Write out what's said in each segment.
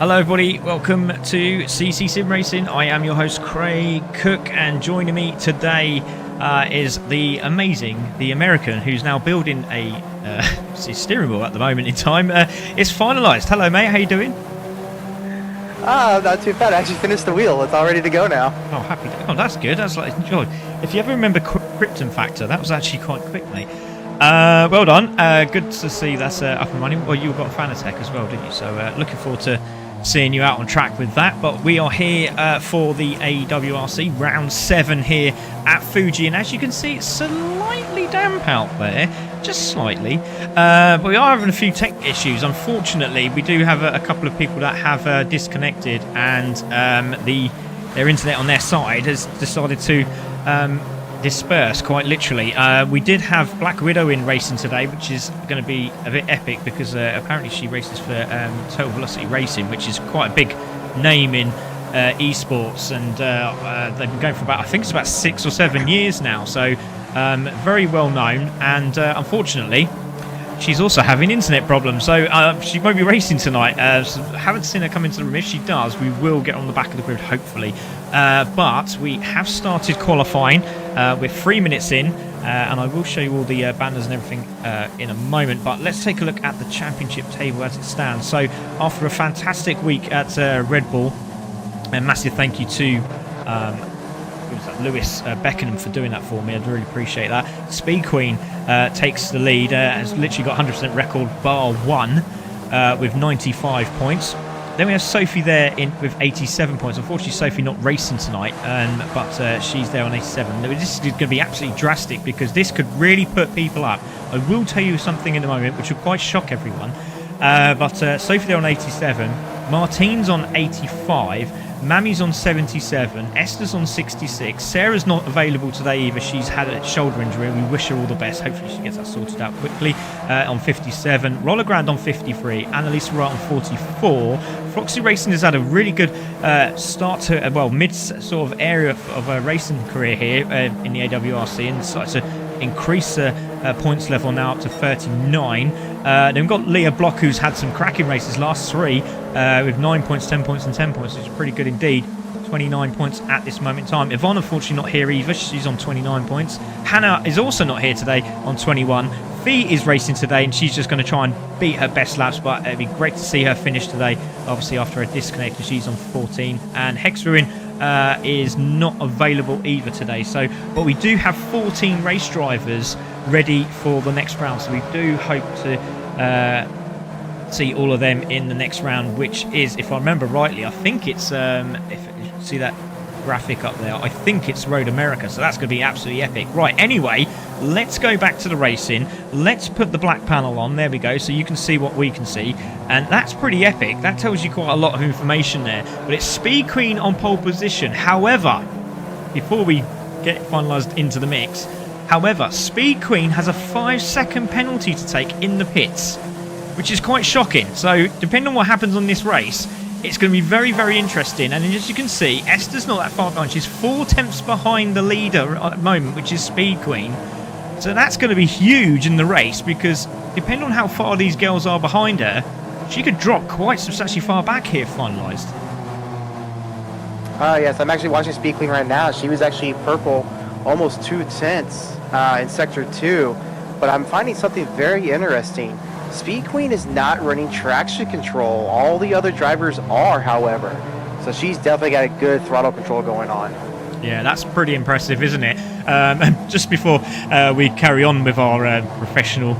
Hello everybody, welcome to CC Sim Racing. I am your host Craig Cook, and joining me today is the American who's now building a steering wheel at the moment in time. It's finalised. Hello mate, how you doing? Not too bad. I actually finished the wheel. It's all ready to go now. Oh, happy. Oh, that's good. That's like enjoy. If you ever remember Krypton Factor, that was actually quite quick, mate. Well done. Good to see that's up and running. Well, you got Fanatec as well, didn't you? So looking forward to seeing you out on track with that. But we are here for the AWRC round 7 here at Fuji, and as you can see, it's slightly damp out there, just slightly. But we are having a few tech issues. Unfortunately, we do have a couple of people that have disconnected, and their internet on their side has decided to disperse, quite literally. We did have Black Widow in racing today, which is going to be a bit epic because apparently she races for Total Velocity Racing, which is quite a big name in esports, and they've been going for about, I think it's about 6 or 7 years now, so very well known. And unfortunately, she's also having internet problems, so she won't be racing tonight. So haven't seen her come into the room. If she does, we will get on the back of the grid, hopefully. But we have started qualifying. We're 3 minutes in, and I will show you all the banners and everything in a moment. But let's take a look at the championship table as it stands. So after a fantastic week at Red Bull, and massive thank you to Lewis Beckenham for doing that for me. I'd really appreciate that. Speed Queen takes the lead, has literally got 100% record bar 1 with 95 points. Then we have Sophie there with 87 points. Unfortunately, Sophie not racing tonight, but she's there on 87. This is going to be absolutely drastic because this could really put people up. I will tell you something in a moment which will quite shock everyone. But Sophie there on 87, Martine's on 85, Mammy's on 77, Esther's on 66, Sarah's not available today either. She's had a shoulder injury. We wish her all the best. Hopefully she gets that sorted out quickly. On 57, Roller Grand on 53, Annalise Wright on 44. Floxy Racing has had a really good start to, mid sort of area of a racing career here in the AWRC, and started to increase points level now up to 39. Then we've got Leah Block, who's had some cracking races last 3 with 9 points, 10 points and 10 points, which is pretty good indeed. 29 points at this moment in time. Yvonne, unfortunately, not here either. She's on 29 points. Hannah is also not here today on 21. Fee is racing today, and she's just going to try and beat her best laps, but it'd be great to see her finish today, obviously after a disconnect, because she's on 14. And Hex Ruin is not available either today. So, but we do have 14 race drivers ready for the next round, so we do hope to see all of them in the next round, which is, if I remember rightly, I think it's if you see that graphic up there, I think it's Road America, so that's going to be absolutely epic. Right, anyway, let's go back to the racing. Let's put the black panel on. There we go, so you can see what we can see, and that's pretty epic. That tells you quite a lot of information there. But it's Speed Queen on pole position. However, before we get finalised into the mix, however, Speed Queen has a 5-second penalty to take in the pits, which is quite shocking. So depending on what happens on this race, it's going to be very, very interesting. And as you can see, Esther's not that far behind. She's 4 tenths behind the leader at the moment, which is Speed Queen. So that's going to be huge in the race, because depending on how far these girls are behind her, she could drop quite substantially far back here finalised. Yes, I'm actually watching Speed Queen right now. She was actually purple almost 2 tenths in Sector 2. But I'm finding something very interesting. Speed Queen is not running traction control. All the other drivers are, however. So she's definitely got a good throttle control going on. Yeah, that's pretty impressive, isn't it? And just before we carry on with our professional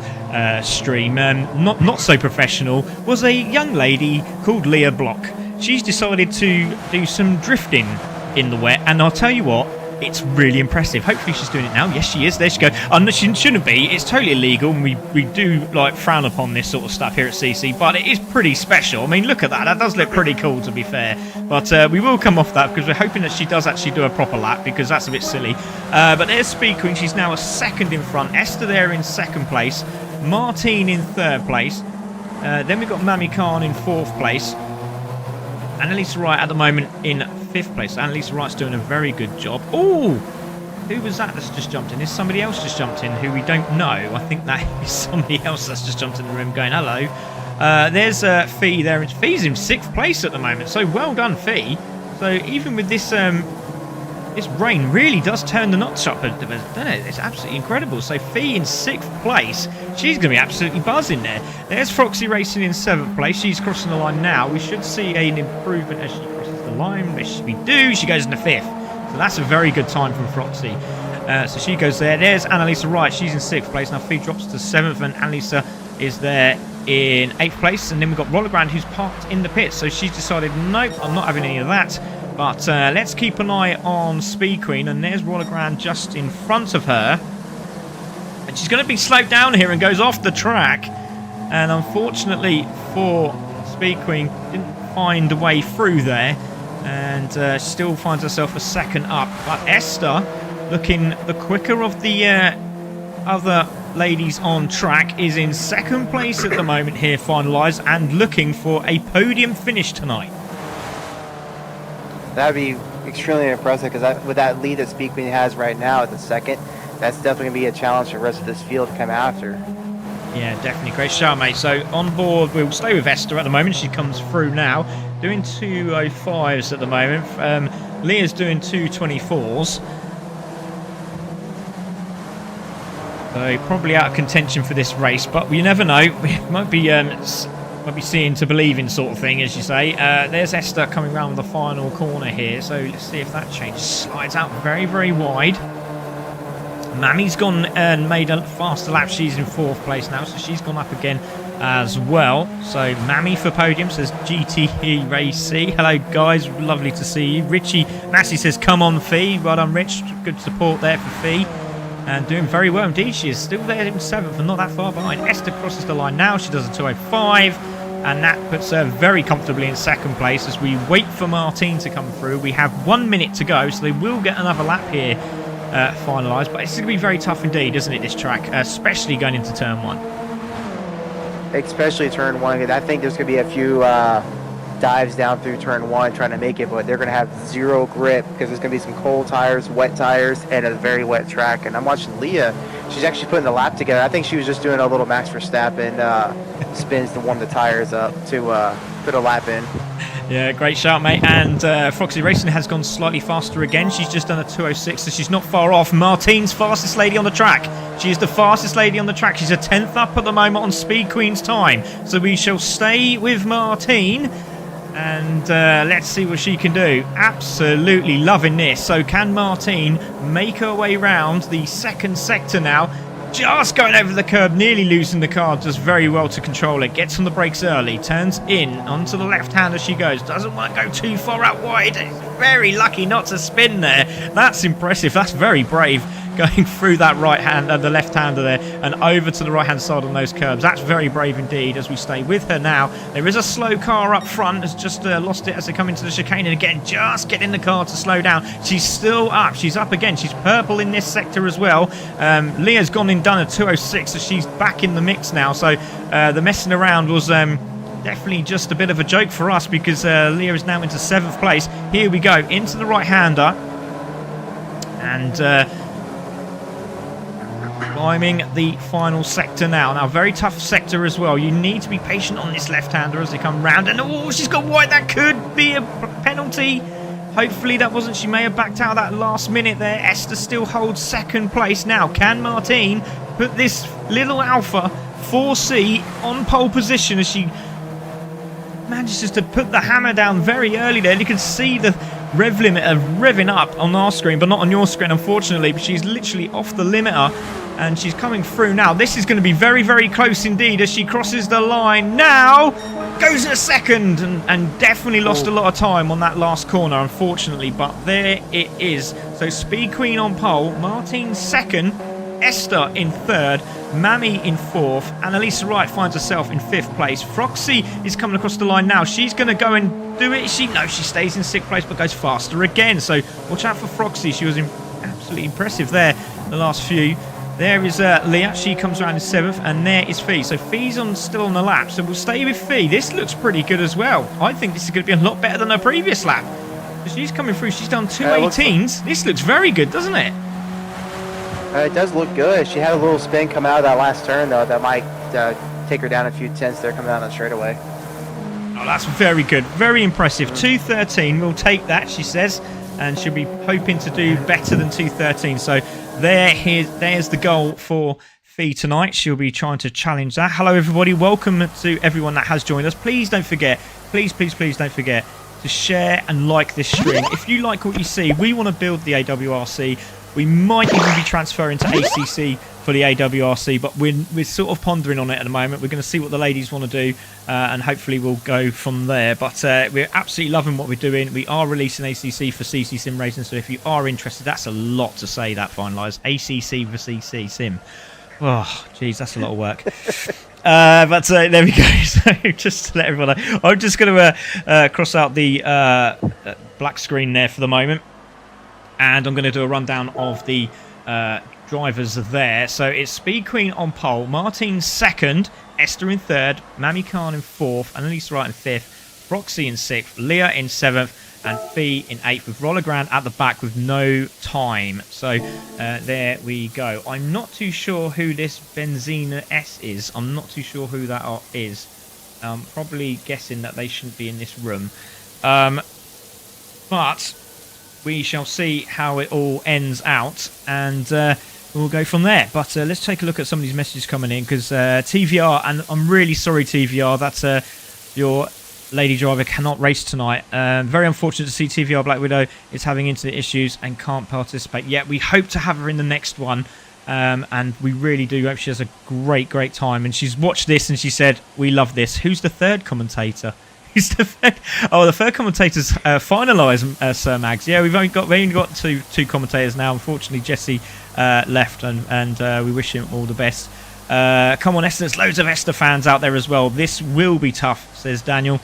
stream, not so professional, was a young lady called Leah Block. She's decided to do some drifting in the wet, and I'll tell you what, it's really impressive. Hopefully she's doing it now. Yes, she is. There she goes. She shouldn't be. It's totally illegal, and we do like frown upon this sort of stuff here at CC, but it is pretty special. I mean, look at that. That does look pretty cool, to be fair. But we will come off that, because we're hoping that she does actually do a proper lap, because that's a bit silly. But there's Speed Queen. She's now a second in front. Esther there in second place. Martine in third place. Then we've got Mami Khan in fourth place. Annalise Wright at the moment in 5th place. Annalise Wright's doing a very good job. Oh, who was that that's just jumped in? Is somebody else just jumped in who we don't know? I think that is somebody else that's just jumped in the room going, hello. There's Fee there. Fee's in 6th place at the moment, so well done, Fee. So even with this this rain really does turn the notch up, doesn't it? It's absolutely incredible. So Fee in 6th place. She's going to be absolutely buzzing there. There's Foxy Racing in 7th place. She's crossing the line now. We should see an improvement as she crosses the line. Which we do. She goes into 5th. So that's a very good time from Foxy. So she goes there. There's Annalisa Wright. She's in 6th place. Now Fee drops to 7th, and Annalisa is there in 8th place. And then we've got Roller Grand, who's parked in the pits. So she's decided, nope, I'm not having any of that. But let's keep an eye on Speed Queen. And there's Roller Grand just in front of her. And she's going to be slowed down here and goes off the track. And unfortunately for Speed Queen, didn't find a way through there. And still finds herself a second up. But Esther, looking the quicker of the other ladies on track, is in 2nd place at the moment here, finalised, and looking for a podium finish tonight. That'd be extremely impressive, because with that lead that Speed Queen has right now at the 2nd, that's definitely going to be a challenge for the rest of this field to come after. Yeah, definitely. Great shout, mate. So on board, we'll stay with Esther at the moment. She comes through now, doing 2:05s at the moment. Leah's doing 2:24s. So probably out of contention for this race, but you never know. We might be seeing to believe in sort of thing, as you say. There's Esther coming around the final corner here. So let's see if that changes. Slides out very, very wide. Mammy's gone and made a faster lap. She's in 4th place now, so she's gone up again as well. So Mammy for podium, says GTE Race C. Hello guys, lovely to see you. Richie Massey says come on Fee. Well done Rich, good support there for Fee. And doing very well indeed. She is still there in 7th and not that far behind. Esther crosses the line now. She does a 2:05. And that puts her very comfortably in 2nd place as we wait for Martine to come through. We have 1 minute to go, so they will get another lap here finalised. But it's going to be very tough indeed, isn't it, this track? Especially going into turn 1. Especially turn 1. I think there's going to be a few dives down through turn 1 trying to make it, but they're going to have zero grip because there's going to be some cold tires, wet tires, and a very wet track. And I'm watching Leah. She's actually putting the lap together. I think she was just doing a little Max Verstappen spins to warm the tires up to put a lap in. Yeah, great shout, mate. And Foxy Racing has gone slightly faster again. She's just done a 2:06, so she's not far off. Martine's fastest lady on the track. She is the fastest lady on the track. She's a 10th up at the moment on Speed Queen's time. So we shall stay with Martine. And let's see what she can do. Absolutely loving this. So can Martine make her way round the 2nd sector now? Just going over the curb, nearly losing the car. Does very well to control it. Gets on the brakes early. Turns in onto the left hand as she goes. Doesn't want to go too far out wide. Very lucky not to spin there. That's impressive. That's very brave. Going through that right hand, the left hander there, and over to the right hand side on those curbs. That's very brave indeed. As we stay with her now, there is a slow car up front. Has just lost it as they come into the chicane, and again, just getting the car to slow down. She's still up. She's up again. She's purple in this sector as well. Leah's gone and done a 2:06, so she's back in the mix now. So the messing around was definitely just a bit of a joke for us, because Leah is now into 7th place. Here we go into the right hander, and climbing the final sector now. Now, very tough sector as well. You need to be patient on this left-hander as they come round. And, oh, she's got wide. That could be a penalty. Hopefully that wasn't. She may have backed out that last minute there. Esther still holds 2nd place now. Can Martine put this little Alpha 4C on pole position as she manages to put the hammer down very early there? You can see the rev limiter revving up on our screen, but not on your screen, unfortunately. But she's literally off the limiter, and she's coming through now. This is going to be very, very close indeed as she crosses the line now. Goes in a 2nd, and definitely lost a lot of time on that last corner, unfortunately. But there it is. So Speed Queen on pole, Martine 2nd, Esther in 3rd, Mammy in 4th, Annalisa Wright finds herself in 5th place. Froxy is coming across the line now. She's going to go and do it. She stays in 6th place but goes faster again. So watch out for Froxy. She was absolutely impressive there the last few. There is Leah. She comes around in 7th, and there is Fee. So Fee's still on the lap. So we'll stay with Fee. This looks pretty good as well. I think this is going to be a lot better than her previous lap. So she's coming through. She's done 2:18s. This looks very good, doesn't it? It does look good. She had a little spin come out of that last turn, though, that might take her down a few tenths there coming down the straightaway. Oh, that's very good. Very impressive. 2:13. We'll take that, she says. And she'll be hoping to do better than 2:13. So there's the goal for Fee tonight. She'll be trying to challenge that. Hello, everybody. Welcome to everyone that has joined us. Please don't forget, please don't forget to share and like this stream. If you like what you see, we want to build the AWRC We might even be transferring to ACC for the AWRC, but we're sort of pondering on it at the moment. We're going to see what the ladies want to do, and hopefully we'll go from there. But we're absolutely loving what we're doing. We are releasing ACC for CC Sim Racing, so if you are interested, that's a lot to say, that finalised. ACC for CC Sim. Oh, geez, that's a lot of work. But there we go. So just to let everyone know, I'm just going to cross out the black screen there for the moment, and I'm going to do a rundown of the drivers there. So it's Speed Queen on pole, Martine second, Esther in third, Mammy Khan in fourth, Annalise Wright in fifth, Roxy in sixth, Leah in seventh, and Fee in eighth, with Roller Grand at the back with no time. So there we go. I'm not too sure who this Benzina S is. I'm not too sure who that is. Probably guessing that they shouldn't be in this room. But we shall see how it all ends out, and we'll go from there. But let's take a look at some of these messages coming in, because TVR, and I'm really sorry TVR, that's your lady driver cannot race tonight. Very unfortunate to see TVR Black Widow is having internet issues and can't participate yet. We hope to have her in the next one, and we really do hope she has a great time. And she's watched this and she said, we love this. Who's the third commentator? Who's the third? Oh, the third commentator's finalised, Sir Mags. Yeah, we've only got two commentators now. Unfortunately, Jesse left, and we wish him all the best. Come on, Esther. There's loads of Esther fans out there as well. This will be tough, says Daniel.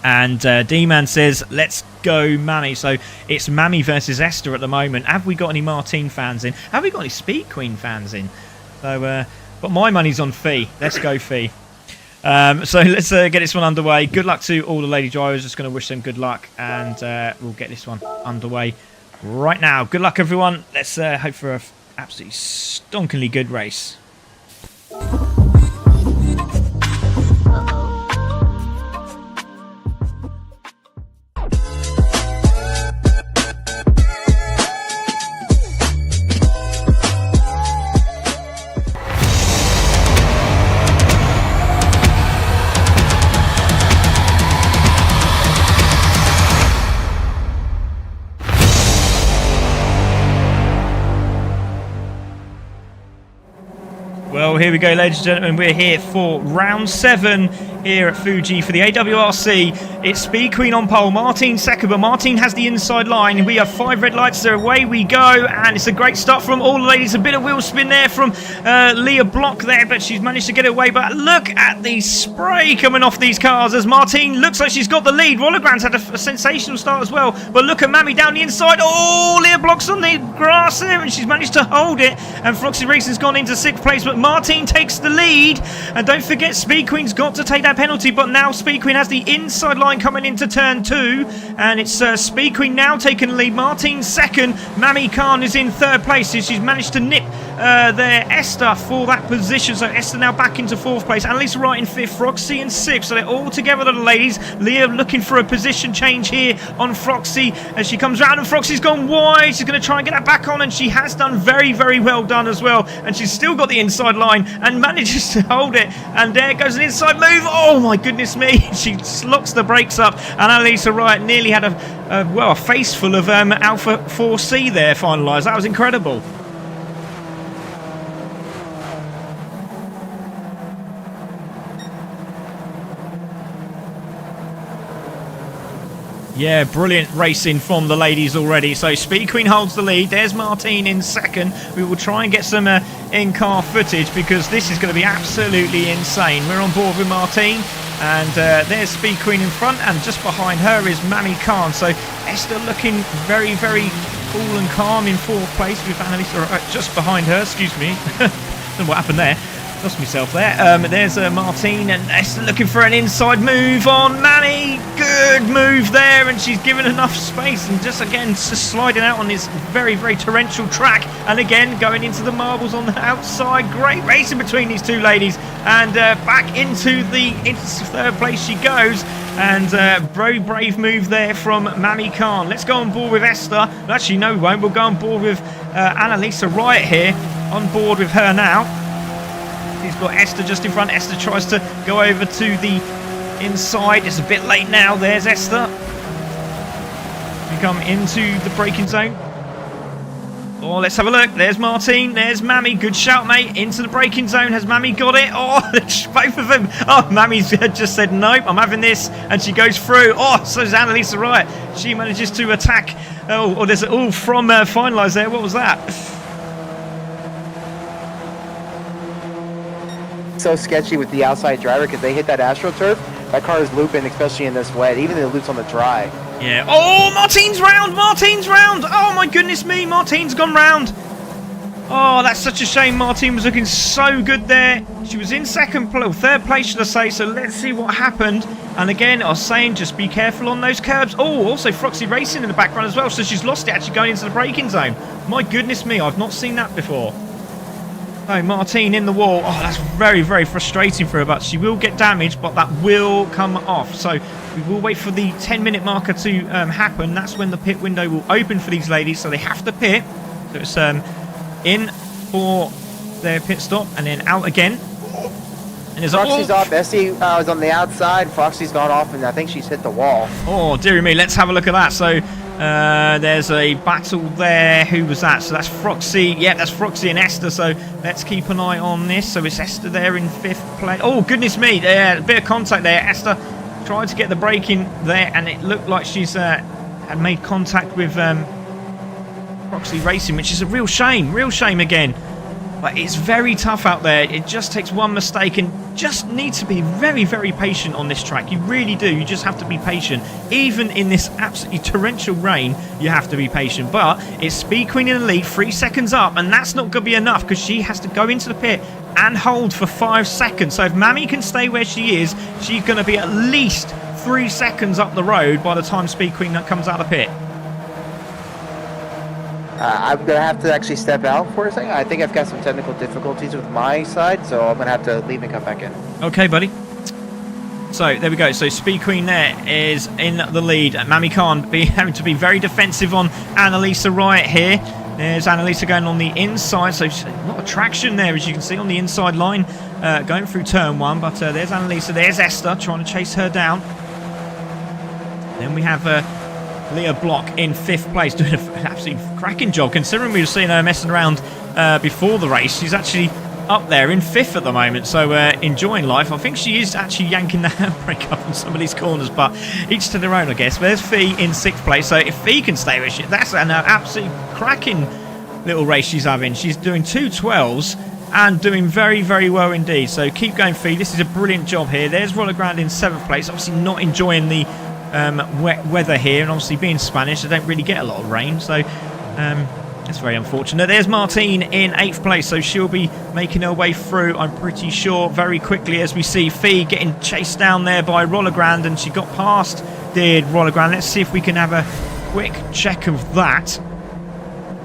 And D-Man says, let's go, Mammy. So it's Mammy versus Esther at the moment. Have we got any Martine fans in? Have we got any Speed Queen fans in? So, but my money's on Fee. Let's go, Fee. So let's get this one underway. Good luck to all the lady drivers. Just going to wish them good luck, and we'll get this one underway right now. Good luck, everyone. Let's hope for an absolutely stonkingly good race. Well, here we go, ladies and gentlemen. We're here for round 7 here at Fuji for the AWRC. It's Speed Queen on pole, Martine second, but Martine has the inside line. We have 5 red lights, so away we go, and it's a great start from all the ladies. A bit of wheel spin there from Leah Block there, but she's managed to get away. But look at the spray coming off these cars as Martine looks like she's got the lead. Rollergrand's had a sensational start as well, but look at Mammy down the inside. Oh, Leah Block's on the grass there, and she's managed to hold it, and Froxy Racing's gone into 6th place, but Martine takes the lead. And don't forget, Speed Queen's got to take that penalty, but now Speed Queen has the inside line coming into turn 2, and it's Speed Queen now taking the lead. Martine second, Mammy Khan is in 3rd place. She's managed to nip there Esther for that position, so Esther now back into 4th place. Annalise Wright in 5th, Froxy in 6th, so they're all together, the ladies. Leah looking for a position change here on Froxy as she comes round, and Froxy's gone wide. She's going to try and get that back on, and she has done very well done as well, and she's still got the inside line and manages to hold it, and there goes an inside move. Oh my goodness me, she locks the brakes up, and Annalise Wright nearly had a face full of Alpha 4C there finalised. That was incredible. Yeah, brilliant racing from the ladies already. So Speed Queen holds the lead. There's Martine in 2nd. We will try and get some in-car footage because this is going to be absolutely insane. We're on board with Martine, and there's Speed Queen in front, and just behind her is Mammy Khan. So Esther looking very cool and calm in 4th place with Annalise just behind her. Excuse me. Don't know what happened there. Lost myself there. There's Martine, and Esther looking for an inside move on Mammy. Good move there, and she's given enough space, and just sliding out on this very torrential track, and again going into the marbles on the outside. Great racing between these two ladies, and back into 3rd place she goes, and very brave move there from Mammy Khan. Let's go on board with Esther. Actually, no, we won't. We'll go on board with Annalise Wright here, on board with her now. He's got Esther just in front. Esther tries to go over to the inside. It's a bit late now. There's Esther. We come into the braking zone. Oh, let's have a look. There's Martine. There's Mammy. Good shout, mate. Into the braking zone. Has Mammy got it? Oh, both of them. Oh, Mammy's just said, nope, I'm having this. And she goes through. Oh, so is Annalisa Wright. She manages to attack. Oh, there's all from finalise there. What was that? So sketchy with the outside driver because they hit that AstroTurf. That car is looping, especially in this wet. Even if it loops on the dry. Yeah. Oh, Martine's round. Martine's round. Oh, my goodness me. Martine's gone round. Oh, that's such a shame. Martine was looking so good there. She was in third place, should I say. So let's see what happened. And again, I was saying, just be careful on those curbs. Oh, also Froxy Racing in the background as well. So she's lost it actually going into the braking zone. My goodness me. I've not seen that before. Oh, Martine in the wall. Oh, that's very, very frustrating for her, but she will get damaged, but that will come off. So we will wait for the 10-minute marker to happen. That's when the pit window will open for these ladies, so they have to pit. So it's in for their pit stop and then out again. And there's Foxy's off. Essie was on the outside. Foxy's gone off, and I think she's hit the wall. Oh, dearie me. Let's have a look at that. So there's a battle there. Who was that? So that's Froxy. Yeah, that's Froxy and Esther. So let's keep an eye on this. So it's Esther there in 5th place. Oh, goodness me. Yeah, a bit of contact there. Esther tried to get the break in there, and it looked like she's had made contact with Froxy Racing, which is a real shame. Real shame again. But it's very tough out there. It just takes one mistake, and just need to be very, very patient on this track. You really do. You just have to be patient. Even in this absolutely torrential rain, you have to be patient. But it's Speed Queen in the lead, 3 seconds up, and that's not going to be enough because she has to go into the pit and hold for 5 seconds. So if Mammy can stay where she is, she's going to be at least 3 seconds up the road by the time Speed Queen comes out of the pit. I'm going to have to actually step out for a second. I think I've got some technical difficulties with my side, so I'm going to have to leave and come back in. Okay, buddy. So, there we go. So, Speed Queen there is in the lead. Mammy Khan having to be very defensive on Annalisa Wright here. There's Annalisa going on the inside. So, a lot of traction there, as you can see, on the inside line going through turn 1. But there's Annalisa. There's Esther trying to chase her down. Then we have Leah Block in 5th place, doing an absolutely cracking job, considering we were seeing her messing around before the race. She's actually up there in 5th at the moment, so enjoying life. I think she is actually yanking the handbrake up on some of these corners, but each to their own, I guess. There's Fee in 6th place, so if Fee can stay with that's an absolutely cracking little race she's having. She's doing 2:12s and doing very, very well indeed. So keep going, Fee. This is a brilliant job here. There's Roller Grand in 7th place, obviously not enjoying the wet weather here, and obviously being Spanish, they don't really get a lot of rain, so that's very unfortunate. There's Martine in 8th place, so she'll be making her way through, I'm pretty sure, very quickly, as we see Fee getting chased down there by Roller Grand, and she got past, did Roller Grand. Let's see if we can have a quick check of that.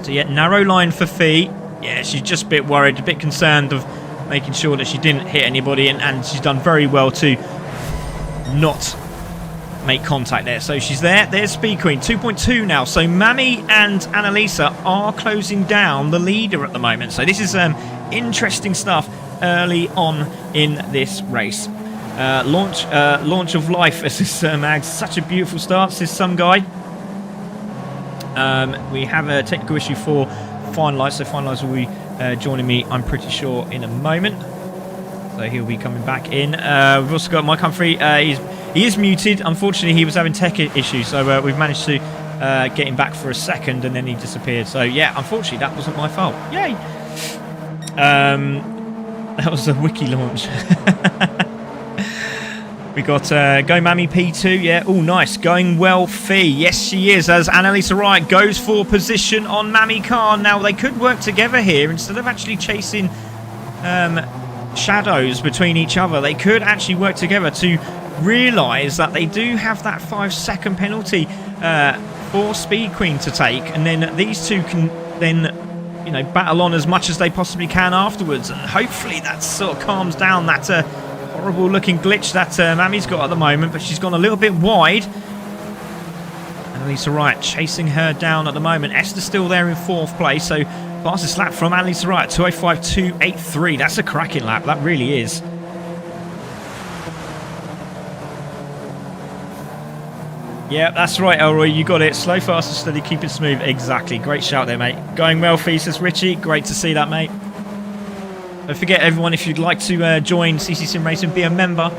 So yeah, narrow line for Fee. Yeah, she's just a bit worried, a bit concerned of making sure that she didn't hit anybody, and she's done very well to not make contact there. So she's there. There's Speed Queen, 2.2 now. So Mammy and Annalisa are closing down the leader at the moment. So this is interesting stuff early on in this race. Launch of life, as this mag. Such a beautiful start, says some guy. We have a technical issue for Finalise. So Finalise will be joining me, I'm pretty sure, in a moment. So he'll be coming back in. We've also got Mike Humphrey. He is muted. Unfortunately, he was having tech issues, so we've managed to get him back for a second, and then he disappeared. So yeah, unfortunately, that wasn't my fault. Yay! That was a wiki launch. We got Go Mammy P2. Yeah, oh nice. Going well, Fee. Yes, she is. As Annalisa Wright goes for position on Mammy Khan. Now they could work together here instead of actually chasing shadows between each other. They could actually work together to realise that they do have that 5-second penalty for Speed Queen to take, and then these two can then, you know, battle on as much as they possibly can afterwards, and hopefully that sort of calms down that horrible looking glitch that Mammy's got at the moment. But she's gone a little bit wide. Annalisa Wright chasing her down at the moment. Esther's still there in 4th place, so fastest lap from Annalisa Wright, 2:05.283. That's a cracking lap, that really is. Yeah, that's right, Elroy. You got it. Slow, fast, and steady. Keep it smooth. Exactly. Great shout there, mate. Going well, Thesis Richie. Great to see that, mate. Don't forget, everyone, if you'd like to join CC Sim Racing, be a member.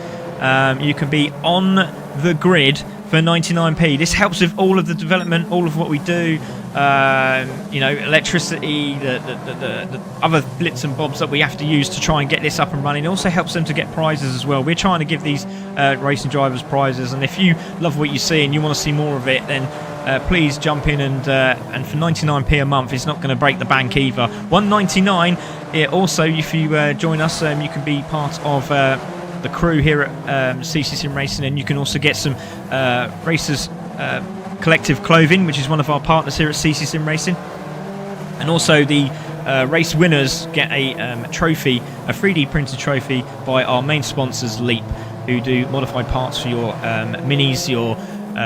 You can be on the grid for 99p. This helps with all of the development, all of what we do. You know, electricity, the other bits and bobs that we have to use to try and get this up and running. It also helps them to get prizes as well. We're trying to give these racing drivers prizes, and if you love what you see and you want to see more of it, then please jump in and for 99p a month, it's not going to break the bank either. 199. Also, if you join us, you can be part of the crew here at CC Sim Racing, and you can also get some racers collective clothing, which is one of our partners here at CC Sim Racing. And also the race winners get a trophy, a 3D printed trophy by our main sponsors, Leap, who do modified parts for your minis, your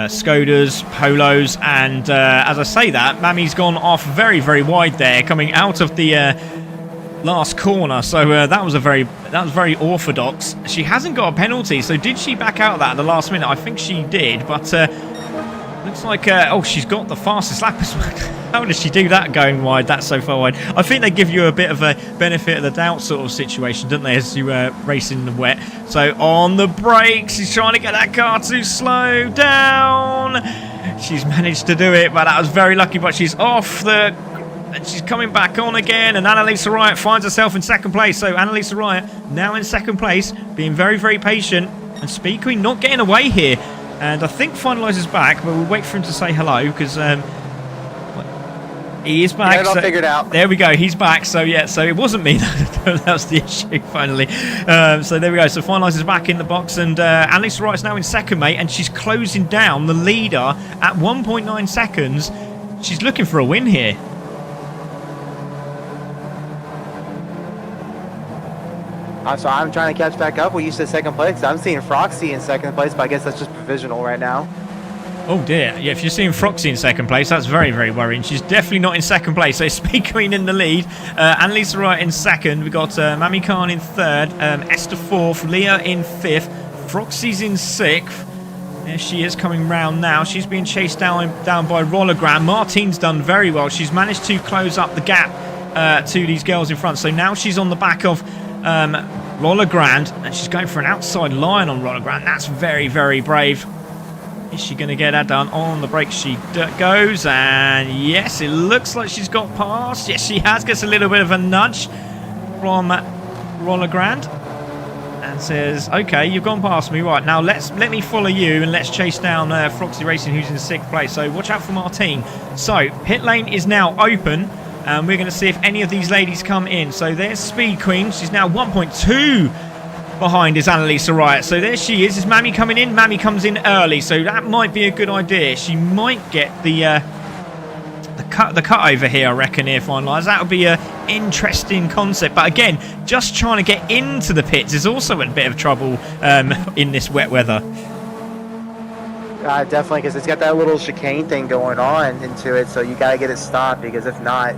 Skodas, Polos, and as I say that, Mammy's gone off very, very wide there, coming out of the last corner. So that was very orthodox. She hasn't got a penalty, so did she back out of that at the last minute? I think she did, but looks like oh, she's got the fastest lap as well. How does she do that going wide? That's so far wide. I think they give you a bit of a benefit of the doubt sort of situation, don't they, as you race in the wet. So on the brakes, she's trying to get that car to slow down. She's managed to do it, but that was very lucky. But she's off the... And she's coming back on again, and Annalisa Riot finds herself in second place. So Annalisa Riot now in second place, being very, very patient. And Speed Queen not getting away here. And I think Finaliser's back, but we'll wait for him to say hello, because he is back. Yeah, I'll figure it out. There we go, he's back. So yeah, so it wasn't me that was the issue finally. So there we go. So Finaliser's back in the box, and Annalisa Riot's now in second, mate, and she's closing down the leader at 1.9 seconds. She's looking for a win here. So I'm trying to catch back up. We used to second place. I'm seeing Froxy in second place, but I guess that's just provisional right now. Oh dear. Yeah, if you're seeing Froxy in second place, that's very, very worrying. She's definitely not in second place. So Speed Queen in the lead. Annalisa Wright in second. We've got Mami Khan in third. Esther fourth. Leah in fifth. Froxy's in sixth. There she is coming round now. She's being chased down by Rollergram. Martine's done very well. She's managed to close up the gap to these girls in front. So now she's on the back of Roller Grand, and she's going for an outside line on Roller Grand. That's very, very brave. Is she going to get that done? On the brakes she goes, and yes, it looks like she's got past. Yes, she has. Gets a little bit of a nudge from Roller Grand and says, okay, you've gone past me. Right, now let me follow you, and let's chase down Froxy Racing, who's in sixth place. So watch out for Martine. So pit lane is now open. And we're going to see if any of these ladies come in. So there's Speed Queen. She's now 1.2 behind is Annalisa Riot. So there she is. Is Mammy coming in? Mammy comes in early. So that might be a good idea. She might get the cut over here, I reckon, here, finalised. That would be an interesting concept. But again, just trying to get into the pits is also a bit of trouble in this wet weather. Definitely, because it's got that little chicane thing going on into it, so you got to get it stopped, because if not,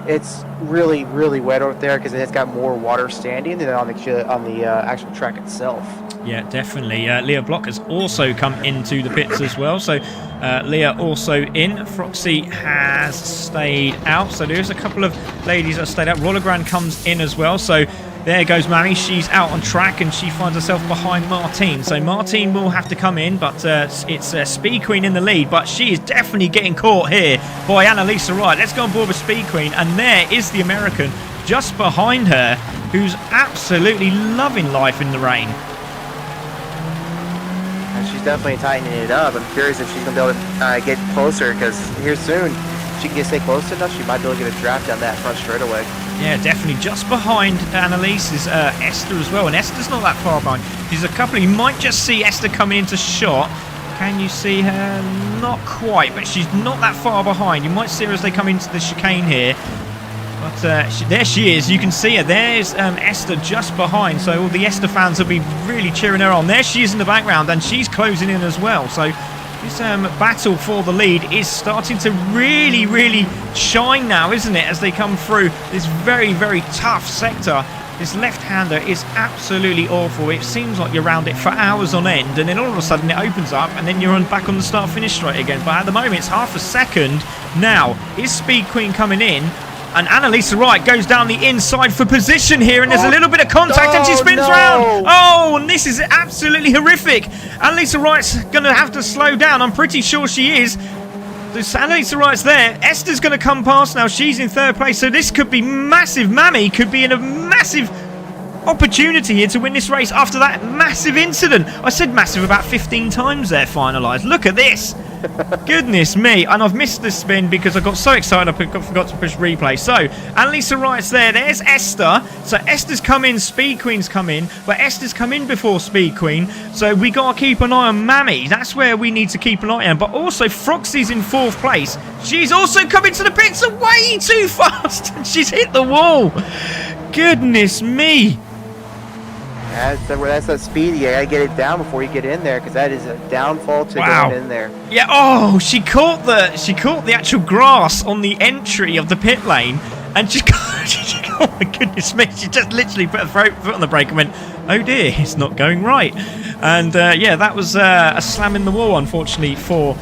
it's really, really wet over there, because it's got more water standing than on the actual track itself. Yeah, definitely. Leah Block has also come into the pits as well, so Leah also in. Froxy has stayed out, so there's a couple of ladies that stayed out. Roller Grand comes in as well, so there goes Mammy. She's out on track, and she finds herself behind Martine. So Martine will have to come in, but it's Speed Queen in the lead. But she is definitely getting caught here by Annalisa Wright. Let's go on board with Speed Queen. And there is the American just behind her, who's absolutely loving life in the rain. And she's definitely tightening it up. I'm curious if she's going to be able to get closer, because here soon, she can just stay close enough, she might be able to get a draft down that front straightaway. Yeah, definitely. Just behind Annalise is Esther as well, and Esther's not that far behind. She's a couple. You might just see Esther coming into shot. Can you see her? Not quite, but she's not that far behind. You might see her as they come into the chicane here. But there she is. You can see her. There's Esther just behind, so all the Esther fans will be really cheering her on. There she is in the background, and she's closing in as well. So this battle for the lead is starting to really, really shine now, isn't it, as they come through this very, very tough sector This left-hander is absolutely awful. It seems like you're around it for hours on end, and then all of a sudden it opens up, and then you're back on the start-finish straight again. But at the moment, it's half a second. Now, is Speed Queen coming in? And Annalisa Wright goes down the inside for position here, and there's a little bit of contact, and she spins round. Oh, and this is absolutely horrific. Annalisa Wright's going to have to slow down. I'm pretty sure she is. Annalisa Wright's there. Esther's going to come past now. She's in third place, so this could be massive. Mammy could be in a massive opportunity here to win this race after that massive incident. I said massive about 15 times there, finalised. Look at this. Goodness me. And I've missed the spin because I got so excited I forgot to push replay. So, Annalisa Wright's there. There's Esther. So, Esther's come in. Speed Queen's come in. But Esther's come in before Speed Queen. So, we got to keep an eye on Mammy. That's where we need to keep an eye on. But also, Froxy's in fourth place. She's also coming to the pits way too fast. She's hit the wall. Goodness me. That's that speed. You gotta get it down before you get in there, because that is a downfall to going in there. Yeah. Oh, she caught the actual grass on the entry of the pit lane, and oh my goodness me! She just literally put her foot on the brake and went, "Oh dear, it's not going right." And yeah, that was a slam in the wall, unfortunately for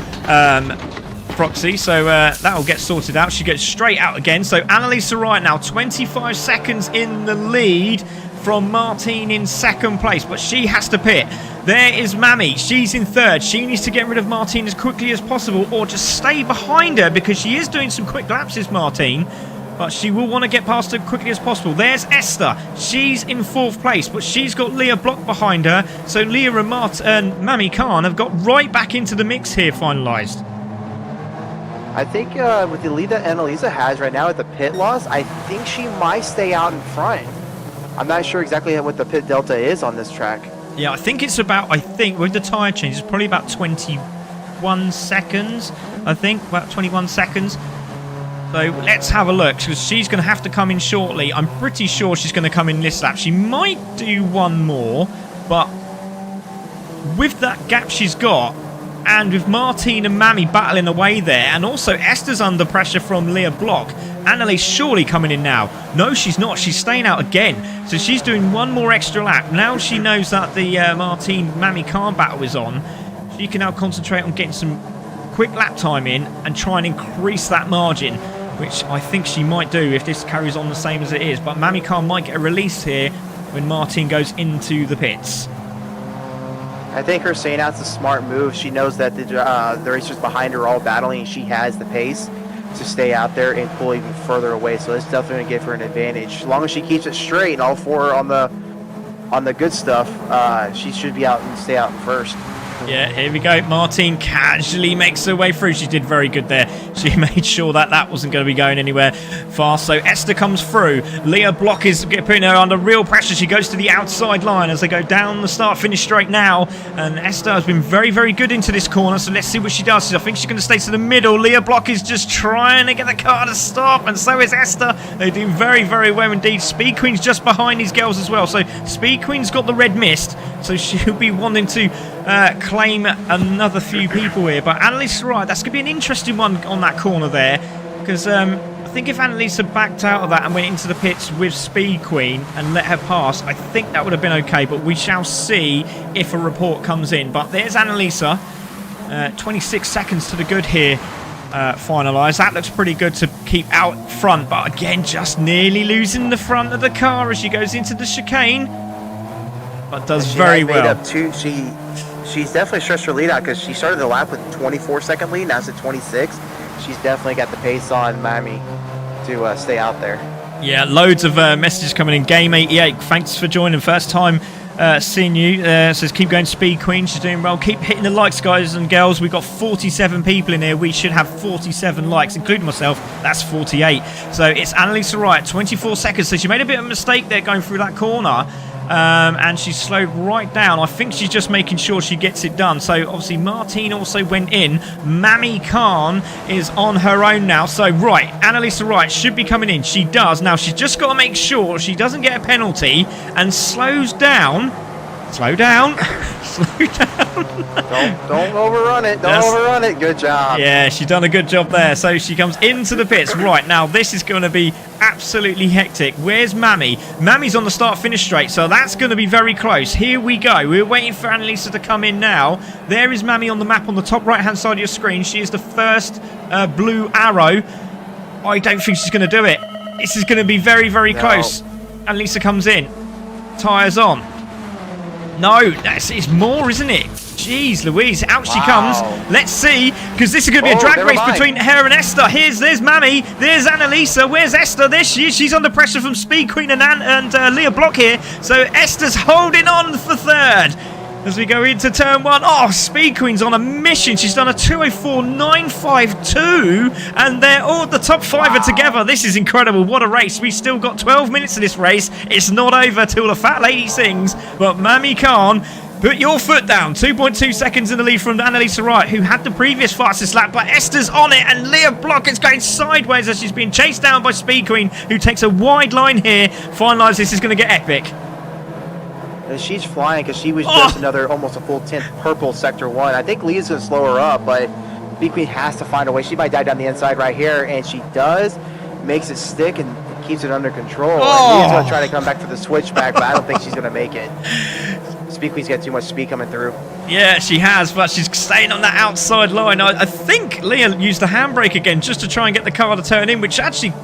Proxy. So that'll get sorted out. She gets straight out again. So Annalisa Wright now 25 seconds in the lead from Martine in second place, but she has to pit. There is Mammy. She's in third. She needs to get rid of Martine as quickly as possible, or just stay behind her, because she is doing some quick lapses, Martine, but she will want to get past her quickly as possible. There's Esther. She's in fourth place, but she's got Leah Block behind her, so Leah and Mammy Khan have got right back into the mix here, finalised. I think with the lead that Annalisa has right now at the pit loss, I think she might stay out in front. I'm not sure exactly what the pit delta is on this track. Yeah, I think with the tyre change, it's probably about 21 seconds. About 21 seconds. So let's have a look, because she's going to have to come in shortly. I'm pretty sure she's going to come in this lap. She might do one more, but with that gap she's got, and with Martine and Mammy battling away there, and also Esther's under pressure from Leah Block, Annalise surely coming in now. No, she's not. She's staying out again. So she's doing one more extra lap. Now she knows that the Martine-Mammy Khan battle is on. She can now concentrate on getting some quick lap time in and try and increase that margin, which I think she might do if this carries on the same as it is. But Mammy Khan might get a release here when Martine goes into the pits. I think her staying out's a smart move. She knows that the racers behind her are all battling, and she has the pace to stay out there and pull even further away. So it's definitely going to give her an advantage. As long as she keeps it straight and all four on the good stuff, she should be out and stay out first. Yeah, here we go. Martine casually makes her way through. She did very good there. She made sure that wasn't going to be going anywhere fast. So Esther comes through. Leah Block is putting her under real pressure. She goes to the outside line as they go down the start-finish straight now. And Esther has been very, very good into this corner. So let's see what she does. I think she's going to stay to the middle. Leah Block is just trying to get the car to stop. And so is Esther. They do very, very well indeed. Speed Queen's just behind these girls as well. So Speed Queen's got the red mist. So she'll be wanting to claim another few people here. But Annalisa Wright, that's going to be an interesting one on that corner there, because I think if Annalisa backed out of that and went into the pits with Speed Queen and let her pass, I think that would have been okay. But we shall see if a report comes in. But there's Annalisa, 26 seconds to the good here, finalised. That looks pretty good to keep out front, but again, just nearly losing the front of the car as she goes into the chicane, but does very well. She's definitely stretched her lead out, because she started the lap with 24-second lead. Now it's at 26. She's definitely got the pace on Mammy to stay out there. Yeah, loads of messages coming in. Game88, thanks for joining. First time seeing you. Says keep going, Speed Queen. She's doing well. Keep hitting the likes, guys and girls. We've got 47 people in here. We should have 47 likes, including myself. That's 48. So it's Annalisa Wright, 24 seconds. So she made a bit of a mistake there going through that corner. And she slowed right down. I think she's just making sure she gets it done. So obviously Martine also went in. Mammy Khan is on her own now. So right, Annalisa Wright should be coming in. She does. Now she's just got to make sure she doesn't get a penalty and slows down Slow down. Slow down. Don't overrun it. Don't overrun it. Good job. Yeah, she's done a good job there. So she comes into the pits. Right, now this is going to be absolutely hectic. Where's Mammy? Mammy's on the start-finish straight, so that's going to be very close. Here we go. We're waiting for Annalisa to come in now. There is Mammy on the map on the top right-hand side of your screen. She is the first blue arrow. I don't think she's going to do it. This is going to be very, very close. Annalisa comes in. Tyres on. No, it's more, isn't it? Jeez Louise, out she comes. Let's see, because this is going to be a drag race between her and Esther. There's Mammy, there's Annalisa, where's Esther? There she is, she's under pressure from Speed Queen and Leah Block here. So Esther's holding on for third. As we go into turn one, Speed Queen's on a mission. She's done a 2:04.952, and they're all the top five are together. This is incredible. What a race. We've still got 12 minutes of this race. It's not over till the fat lady sings, but Mammy Khan, put your foot down. 2.2 seconds in the lead from Annalisa Wright, who had the previous fastest lap, but Esther's on it, and Leah Block is going sideways as she's being chased down by Speed Queen, who takes a wide line here. Finalize, this is going to get epic. She's flying because she was just almost a full 10th purple sector 1. I think Leah's going to slow her up, but Speed Queen has to find a way. She might die down the inside right here, and she does. Makes it stick and keeps it under control. And Leah's going to try to come back for the switchback, but I don't think she's going to make it. Speed Queen's got too much speed coming through. Yeah, she has, but she's staying on that outside line. I think Leah used the handbrake again just to try and get the car to turn in, which actually...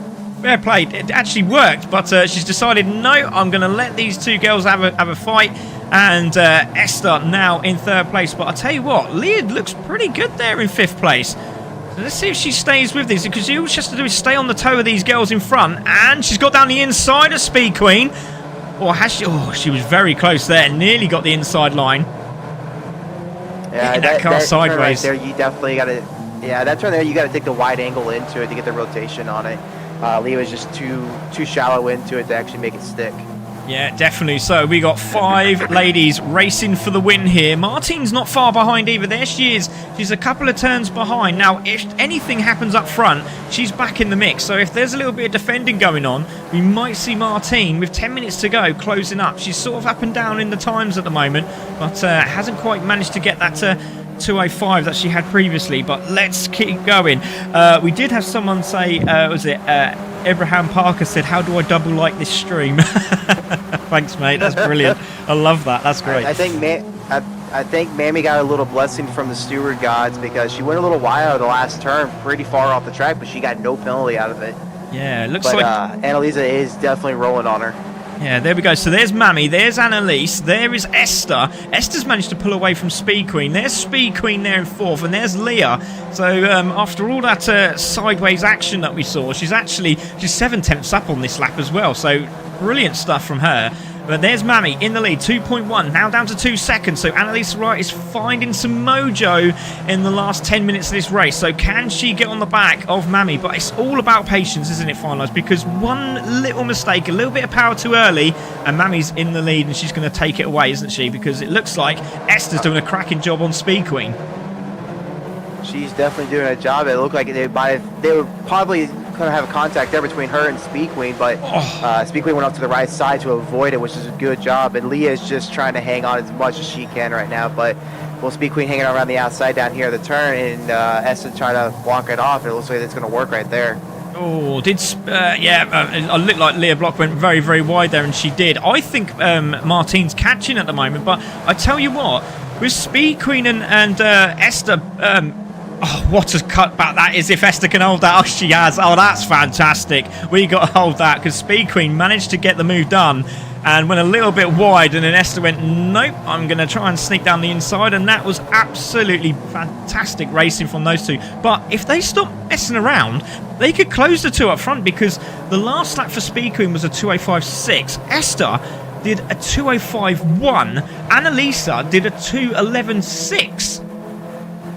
fair play, it actually worked, but she's decided, no, I'm going to let these two girls have a fight, and Esther now in third place. But I'll tell you what, Leah looks pretty good there in 5th place. So let's see if she stays with these, because all she has to do is stay on the toe of these girls in front, and she's got down the inside of Speed Queen. Or has she? Oh, she was very close there, nearly got the inside line. Yeah, that car sideways. Right there, you definitely got to, that turn there, you got to take the wide angle into it to get the rotation on it. Leah was just too shallow into it to actually make it stick. Yeah, definitely. So we got 5 ladies racing for the win here. Martine's not far behind either. There she is. She's a couple of turns behind. Now, if anything happens up front, she's back in the mix. So if there's a little bit of defending going on, we might see Martine, with 10 minutes to go, closing up. She's sort of up and down in the times at the moment, but hasn't quite managed to get that 2:05 that she had previously. But let's keep going. We did have someone say, Abraham Parker said, how do I double like this stream? Thanks, mate. That's brilliant. I love that. That's great. I think Mammy got a little blessing from the steward gods, because she went a little wide out of the last turn, pretty far off the track, but she got no penalty out of it. Yeah, it looks like Annalisa is definitely rolling on her. Yeah, there we go. So there's Mammy, there's Annalise, there is Esther. Esther's managed to pull away from Speed Queen. There's Speed Queen there in 4th, and there's Leah. So after all that sideways action that we saw, she's 7/10ths up on this lap as well. So brilliant stuff from her. But there's Mammy in the lead, 2.1, now down to 2 seconds. So Annalisa Wright is finding some mojo in the last 10 minutes of this race. So can she get on the back of Mammy? But it's all about patience, isn't it, finalised? Because one little mistake, a little bit of power too early, and Mammy's in the lead, and she's going to take it away, isn't she? Because it looks like Esther's doing a cracking job on Speed Queen. She's definitely doing a job. It looked like they were probably going to have a contact there between her and Speed Queen, but Speed Queen went off to the right side to avoid it, which is a good job. And Leah is just trying to hang on as much as she can right now. But Speed Queen hanging around the outside down here at the turn, and Esther trying to walk it off. It looks like it's going to work right there. Oh, it looked like Leah Block went very, very wide there, and she did. I think Martine's catching at the moment, but I tell you what, with Speed Queen and Esther, what a cutback that is. If Esther can hold that. Oh, she has. Oh, that's fantastic. We got to hold that, because Speed Queen managed to get the move done and went a little bit wide, and then Esther went, nope, I'm going to try and sneak down the inside, and that was absolutely fantastic racing from those two. But if they stop messing around, they could close the 2 up front, because the last lap for Speed Queen was a 2:05.6. Esther did a 2:05.1. Annalisa did a 2:11.6.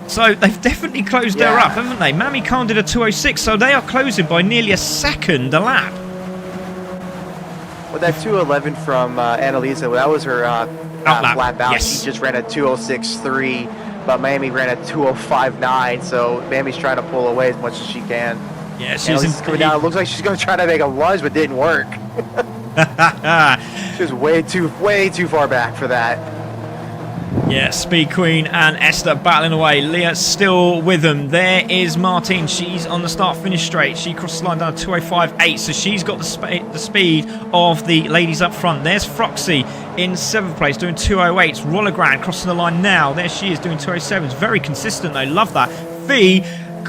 So they've definitely closed her up, haven't they? Mammy Khan did a 2:06, so they are closing by nearly a second a lap. Well, that 2:11 from Annalisa, that was her lap out. Yes. She just ran a 2:06.3, but Mammy ran a 2:05.9, so Mammy's trying to pull away as much as she can. Yeah, she's coming down. It looks like she's going to try to make a lunge, but didn't work. She was way too far back for that. Yeah, Speed Queen and Esther battling away. Leah still with them. There is Martine. She's on the start-finish straight. She crosses the line down to 2:05.8, so she's got the speed of the ladies up front. There's Froxy in 7th place doing 2:08. Rollergrand crossing the line now. There she is doing 2:07. Very consistent though. Love that. Fee,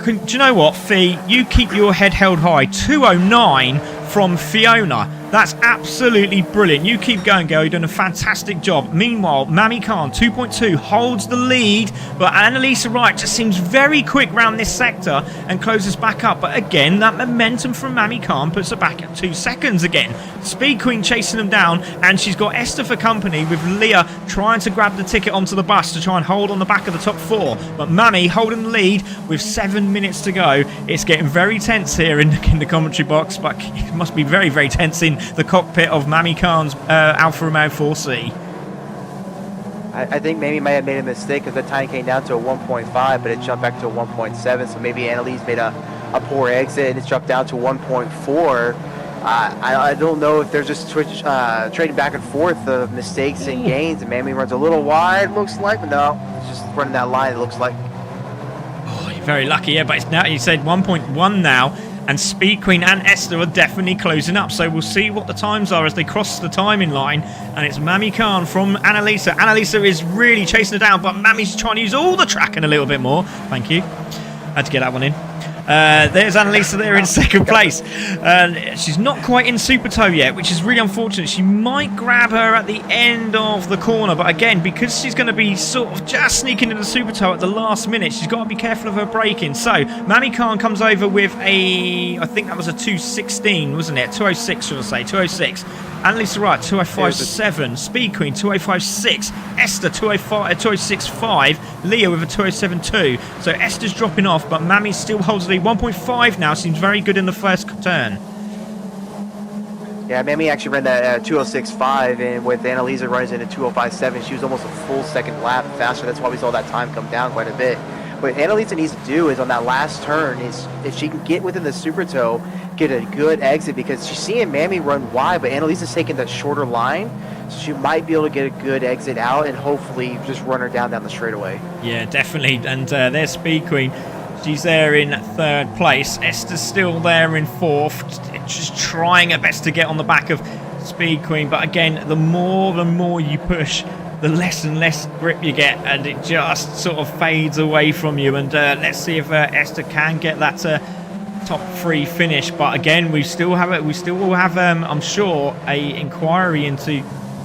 do you know what, Fee? You keep your head held high. 2:09 from Fiona. That's absolutely brilliant. You keep going, girl. You're doing a fantastic job. Meanwhile, Mami Khan, 2.2, holds the lead, but Annalisa Wright just seems very quick round this sector and closes back up. But again, that momentum from Mami Khan puts her back at 2 seconds again. Speed Queen chasing them down, and she's got Esther for company with Leah trying to grab the ticket onto the bus to try and hold on the back of the top 4. But Mami holding the lead with 7 minutes to go. It's getting very tense here in the commentary box, but it must be very, very tense in the cockpit of Mami Khan's Alfa Romeo 4C. I think Mamie might have made a mistake because the time came down to a 1.5, but it jumped back to a 1.7. So maybe Annalise made a poor exit and it's jumped down to 1.4. I don't know if they're just trading back and forth of mistakes and gains. And Mamie runs a little wide, looks like, but no, it's just running that line, it looks like. Oh, you're very lucky, yeah, but it's now, you said 1.1 now. And Speed Queen and Esther are definitely closing up. So we'll see what the times are as they cross the timing line. And it's Mami Khan from Annalisa. Annalisa is really chasing her down, but Mami's trying to use all the tracking a little bit more. Thank you. Had to get that one in. There's Annalisa there in 2nd place. She's not quite in Super Toe yet, which is really unfortunate. She might grab her at the end of the corner, but again, because she's going to be sort of just sneaking into the Super Toe at the last minute, she's got to be careful of her braking. So Mami Khan comes over with I think that was a 2:16, wasn't it? 2:06, should I say? 2:06. Annalisa Wright, 2:05.7. Speed Queen, 2:05.6. Esther, 2:06.5. Leah with a 2:07.2. So Esther's dropping off, but Mami still holds the lead. 1.5 now. Seems very good in the first turn. Yeah, Mamie actually ran that 2:06.5, and with Annalisa runs into 2:05.7, she was almost a full second lap faster. That's why we saw that time come down quite a bit. What Annalisa needs to do is on that last turn is if she can get within the Super Toe, get a good exit, because she's seeing Mamie run wide, but Annalisa's taking that shorter line, so she might be able to get a good exit out and hopefully just run her down the straightaway. Yeah, definitely. And there's Speed Queen. She's there in 3rd place. Esther's still there in 4th, just trying her best to get on the back of Speed Queen. But again, the more you push, the less and less grip you get, and it just sort of fades away from you. And let's see if Esther can get that top 3 finish. But again, we still will have I'm sure a inquiry into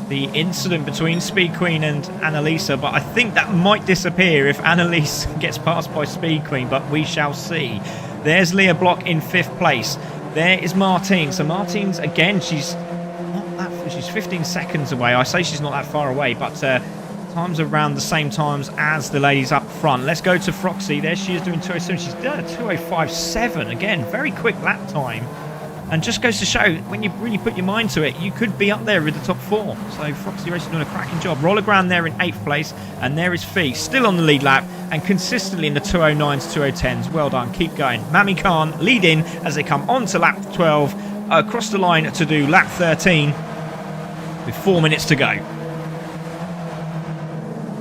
the incident between Speed Queen and Annalisa, but I think that might disappear if Annalise gets passed by Speed Queen, but we shall see. There's Leah Block in 5th place. There is Martine. So Martine's, again, she's 15 seconds away. I say she's not that far away, but times around the same times as the ladies up front. Let's go to Froxy. There she is doing 2:07. She's done a 2:05.7. Again, very quick lap time. And just goes to show, when you really put your mind to it, you could be up there with the top 4. So Froxy Racing doing a cracking job. Rollerground there in 8th place. And there is Fee, still on the lead lap and consistently in the 2:09s, 2:10s. Well done. Keep going. Mami Khan leading as they come on to lap 12. Across the line to do lap 13 with 4 minutes to go.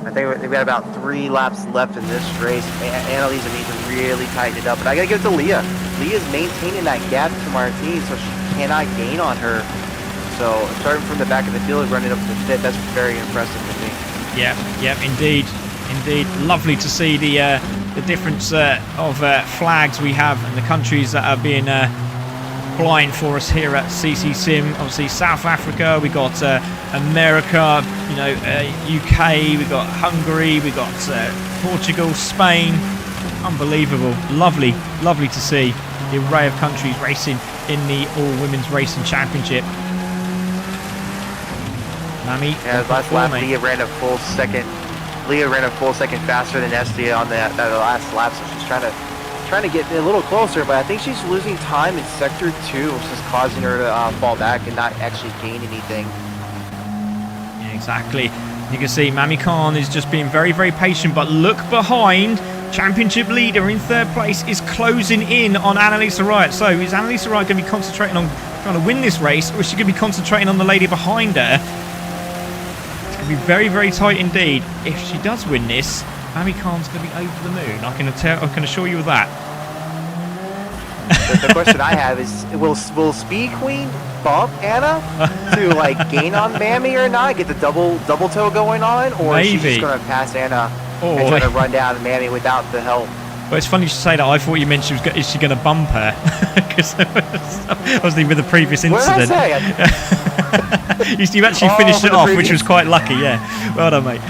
I think we've got about 3 laps left in this race. Annalisa needs to really tighten it up, but I gotta give it to Leah. Leah's maintaining that gap to Martine, so she cannot gain on her. So starting from the back of the field, running up to the 5th, that's very impressive to me. Yeah, indeed. Lovely to see the difference of flags we have and the countries that are being flying for us here at CC Sim. Obviously South Africa, we got America, UK, we got Hungary, we got Portugal, Spain. Unbelievable. Lovely to see the array of countries racing in the All Women's Racing Championship. Mami, yeah, last lap Leah ran a full second faster than Estia on that last lap, so she's trying to get a little closer, but I think she's losing time in sector 2, which is causing her to fall back and not actually gain anything. Yeah, exactly. You can see Mami Khan is just being very, very patient, but look behind. Championship leader in 3rd place is closing in on Annalisa Wright. So is Annalisa Wright going to be concentrating on trying to win this race, or is she going to be concentrating on the lady behind her? It'll be very, very tight indeed. If she does win this, Mami Khan's going to be over the moon. I can assure you of that. The question I have is, will Speed Queen bump Anna to like gain on Mammy or not? Get the double toe going on, or is she just going to pass Anna and try to run down Mammy without the help? Well, it's funny you should say that. I thought you meant is she going to bump her? Because obviously with the previous incident. What did I say? You actually finished it off, which was quite lucky. Yeah, well done, mate.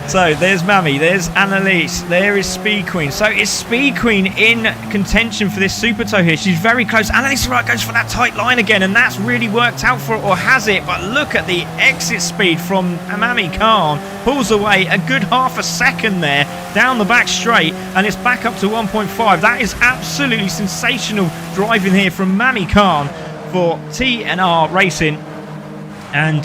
So there's Mammy, there's Annalise, there is Speed Queen. So is Speed Queen in contention for this super toe here? She's very close. Annalise right goes for that tight line again, and that's really worked out for her, or has it? But look at the exit speed from Mami Khan. Pulls away a good half a second there down the back straight, and it's back up to 1.5. That is absolutely sensational driving here from Mami Khan for TNR Racing. And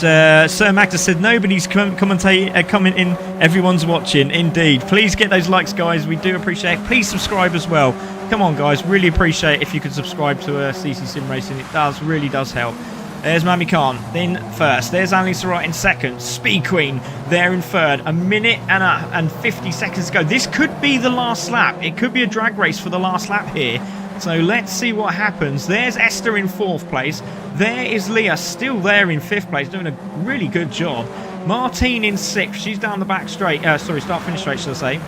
Sir Magda said nobody's commenting, everyone's watching. Indeed, please get those likes, guys. We do appreciate it. Please subscribe as well. Come on, guys, really appreciate it if you could subscribe to CC Sim Racing. It really does help. There's Mami Khan in first. There's Annalise Wright in second. Speed Queen there in third. A minute and 50 seconds to go. This could be the last lap. It could be a drag race for the last lap here. So let's see what happens. There's Esther in fourth place. There is Leah still there in fifth place, doing a really good job. Martine in sixth. She's down the back straight. Start-finish straight, should I say.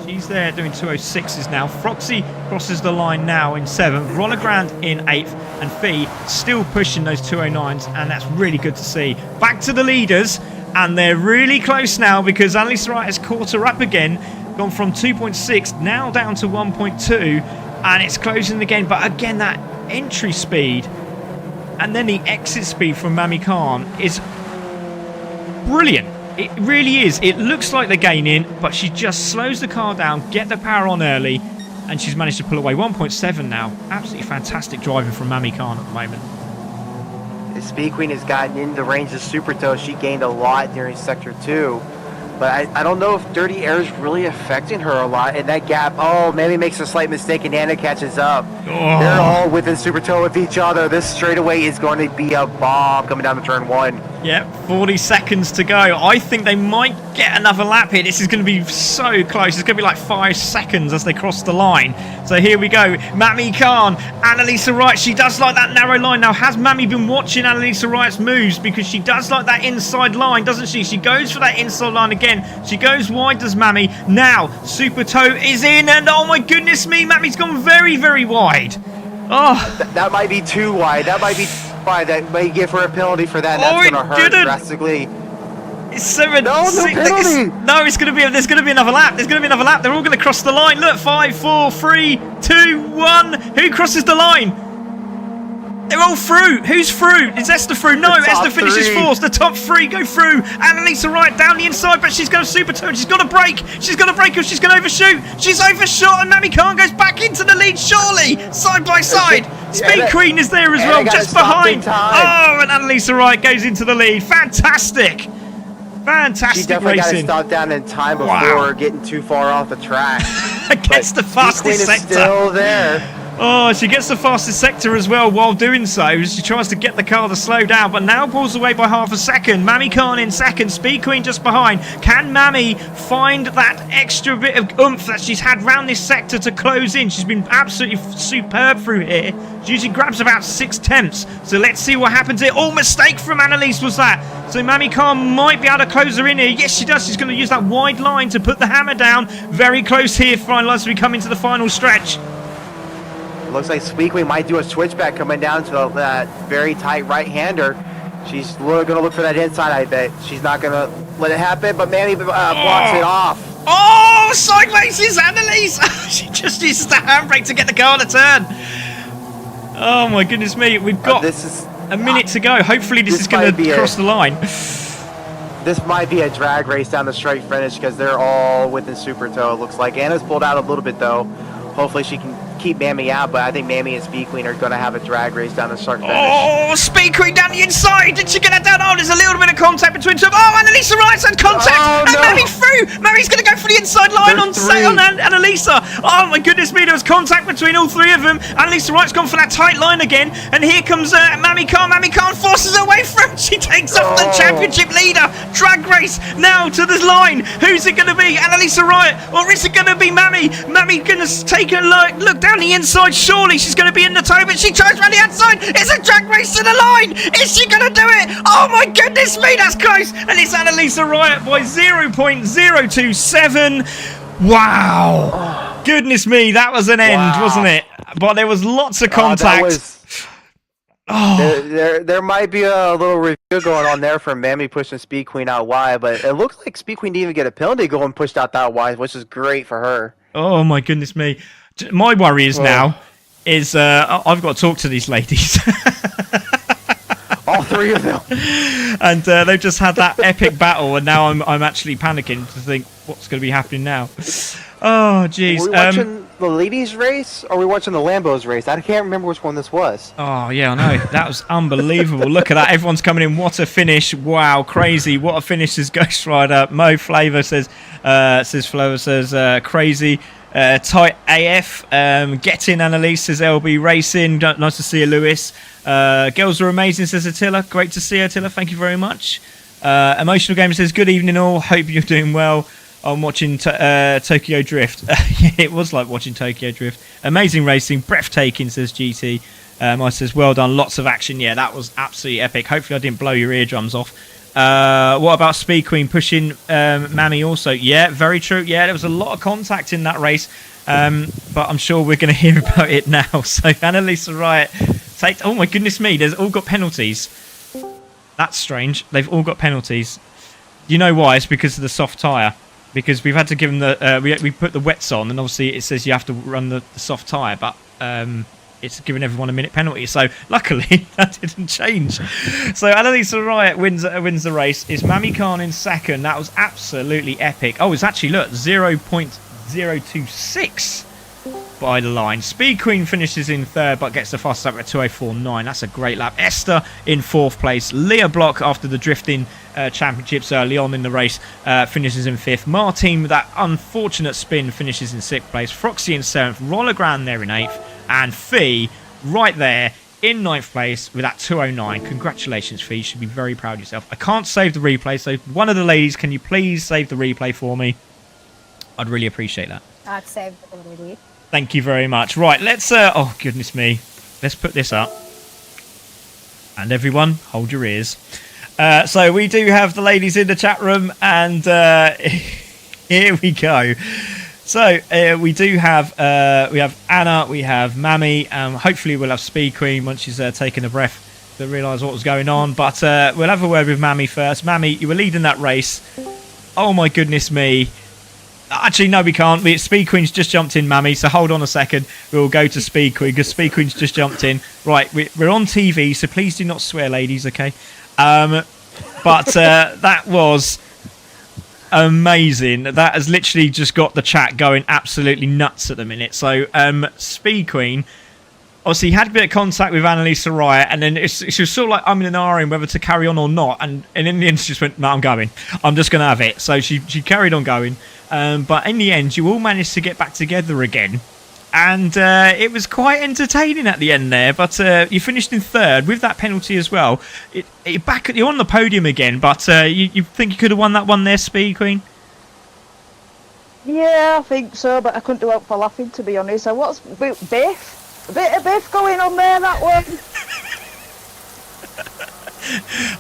She's there doing 206s now. Froxy crosses the line now in seventh. Rollergrand in eighth. And Fee still pushing those 209s. And that's really good to see. Back to the leaders. And they're really close now because Annalise Wright has caught her up again. Gone from 2.6 now down to 1.2. And it's closing again. But again, that entry speed and then the exit speed from Mami Khan is brilliant. It really is. It looks like they're gaining, but she just slows the car down, get the power on early, and she's managed to pull away 1.7 now. Absolutely fantastic driving from Mami Khan at the moment. The Speed Queen has gotten into the range of Super Toe. She gained a lot during Sector 2. But I don't know if dirty air is really affecting her a lot. And that gap, Mammy makes a slight mistake and Anna catches up. Oh. They're all within super toe of each other. This straightaway is going to be a bomb coming down to turn 1. Yep, 40 seconds to go. I think they might get another lap here. This is going to be so close. It's going to be like 5 seconds as they cross the line. So here we go. Mami Khan, Annalise Wright. She does like that narrow line. Now, has Mami been watching Annalise Wright's moves? Because she does like that inside line, doesn't she? She goes for that inside line again. She goes wide, does Mami. Now, Super Toe is in, and oh my goodness me, Mami's gone very, very wide. Oh, that might be too wide. That might be wide. That may give her a penalty for that. That's going to hurt drastically. It's 7. No penalty. No, it's going to be. There's going to be another lap. There's going to be another lap. They're all going to cross the line. Look, 5, 4, 3, 2, 1. Who crosses the line? They're all through. Who's through? Is Esther through? No, Esther finishes fourth. The top 3 go through. Annalise Wright down the inside, but she's going to super toe. She's got to brake. She's got to brake or she's going to overshoot. She's overshot, and Mami Khan goes back into the lead, surely. Side by side. Speed Queen is there as well, just behind. Oh, and Annalise Wright goes into the lead. Fantastic. Fantastic she definitely racing. Got to stop down in time before getting too far off the track. Against the fastest sector. Still there. Oh, she gets the fastest sector as well while doing so. She tries to get the car to slow down, but now pulls away by half a second. Mami Khan in second, Speed Queen just behind. Can Mami find that extra bit of oomph that she's had round this sector to close in? She's been absolutely superb through here. She usually grabs about 6/10. So let's see what happens here. Oh, mistake from Annalise was that. So Mami Khan might be able to close her in here. Yes, she does. She's going to use that wide line to put the hammer down. Very close here, finally, as we come into the final stretch. Looks like Speed Queen might do a switchback coming down to that very tight right-hander. She's going to look for that inside, I bet. She's not going to let it happen, but Mammy blocks it off. Oh, sideways is Annalise. She just uses the handbrake to get the car to turn. Oh, my goodness me. We've got a minute to go. Hopefully this is going to cross the line. This might be a drag race down the straight finish because they're all within super toe, it looks like. Anna's pulled out a little bit, though. Hopefully she can keep Mammy out, but I think Mammy and Speed Queen are going to have a drag race down the start finish. Oh, Speed Queen down the inside. Did she get that down? Oh, there's a little bit of contact between them. Oh, Annalisa Wright's had contact. Oh, and no. Mammy through. Mammy's going to go for the inside line There's on Annalisa. Oh, my goodness me. There was contact between all three of them. Annalisa Wright's gone for that tight line again. And here comes Mammy Khan. Mammy Khan forces her way through. She takes off the championship leader. Drag race now to the line. Who's it going to be? Annalisa Wright? Or is it going to be Mammy? Mammy going to take a look down the inside. Surely she's going to be in the toe, but she tries around the outside. It's a drag race to the line. Is she going to do it? Oh my goodness me, that's close. And it's Annalisa Wright by 0.027. Wow. Goodness me, that was an end, wasn't it? But there was lots of contact. There might be a little review going on there for Mammy pushing Speed Queen out wide, but it looks like Speed Queen didn't even get a penalty going pushed out that wide, which is great for her. Oh my goodness me. My worry is now is I've got to talk to these ladies. All three of them. And they've just had that epic battle, and now I'm actually panicking to think what's going to be happening now. Oh, jeez. Are we watching the ladies' race, or are we watching the Lambos race? I can't remember which one this was. Oh, yeah, I know. That was unbelievable. Look at that. Everyone's coming in. What a finish. Wow, crazy. What a finish, says Ghost Rider. Mo Flavor says, crazy. Tight AF. Get in, Annalise, says LB Racing. Nice to see you, Lewis. Girls are amazing, says Attila. Great to see you, Attila. Thank you very much. Emotional Gamer says, good evening all. Hope you're doing well. I'm watching Tokyo Drift. It was like watching Tokyo Drift. Amazing racing. Breathtaking, says GT. I says, well done. Lots of action. Yeah, that was absolutely epic. Hopefully I didn't blow your eardrums off. What about Speed Queen pushing Mammy also? Yeah, very true. Yeah, there was a lot of contact in that race. But I'm sure we're going to hear about it now. So Annalisa Wright takes... Oh my goodness me, they've all got penalties. That's strange. They've all got penalties. You know why? It's because of the soft tyre. Because we've had to give them the... we put the wets on, and obviously it says you have to run the soft tyre. But... it's given everyone a minute penalty, so luckily that didn't change. So Annalisa Wright wins the race. Is Mammy Khan in second? That was absolutely epic. Oh, it's actually, look, 0.026 by the line. Speed Queen finishes in third, but gets the fastest lap at 2:04.9. That's a great lap. Esther in fourth place. Leah Block, after the drifting championships early on in the race, finishes in fifth. Martine, with that unfortunate spin, finishes in sixth place. Froxy in seventh. Roller Grand there in eighth. And Fee right there in ninth place with that 2:09. Congratulations, Fee. You should be very proud of yourself. I can't save the replay, so one of the ladies, can you please save the replay for me? I'd really appreciate that. I've saved it already. Thank you very much. Right, let's... oh, goodness me. Let's put this up. And everyone, hold your ears. So we do have the ladies in the chat room, and here we go. So we do have we have Anna, we have Mammy. Hopefully we'll have Speed Queen once she's taken a breath to realise what was going on. But we'll have a word with Mammy first. Mammy, you were leading that race. Oh my goodness me. Actually, no, we can't. Speed Queen's just jumped in, Mammy, so hold on a second. We'll go to Speed Queen, because Speed Queen's just jumped in. Right, we're on TV, so please do not swear, ladies, okay? But that was amazing. That has literally just got the chat going absolutely nuts at the minute. So, Speed Queen obviously had a bit of contact with Annalisa Wright, and then she was sort of like umming and ahhing whether to carry on or not. And in the end, she just went, no, I'm going. I'm just going to have it. So she carried on going. But in the end, you all managed to get back together again. And it was quite entertaining at the end there. But you finished in third with that penalty as well. You're on the podium again, but you think you could have won that one there, Speed Queen? Yeah, I think so, but I couldn't do it for laughing, to be honest. I was Biff. A bit of Biff going on there, that one.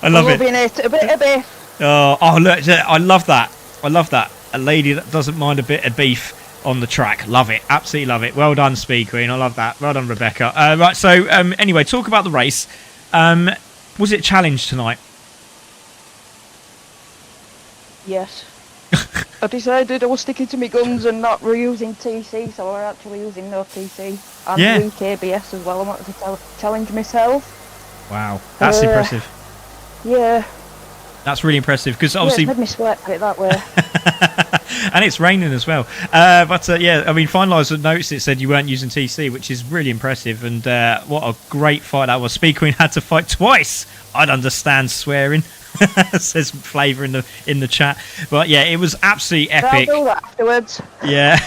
I love it. A bit of Biff. Oh, look, I love that. I love that. A lady that doesn't mind a bit of beef on the track. Love it. Absolutely love it. Well done, Speed Queen. I love that. Well done, Rebecca. Right, so anyway, talk about the race. Was it a challenge tonight? Yes. I decided I was sticking to my guns and not reusing TC, so we're actually using no TC. And weak ABS as well. I wanted to challenge myself. Wow, that's impressive. Yeah. That's really impressive, because obviously... Yeah, it made me sweat, put it that way. And it's raining as well. Yeah, I mean, finalisers noticed it said you weren't using TC, which is really impressive. And what a great fight that was. Speed Queen had to fight twice. I'd understand swearing. Says Flavour in the chat. But yeah, it was absolutely epic. I'll do that afterwards. Yeah.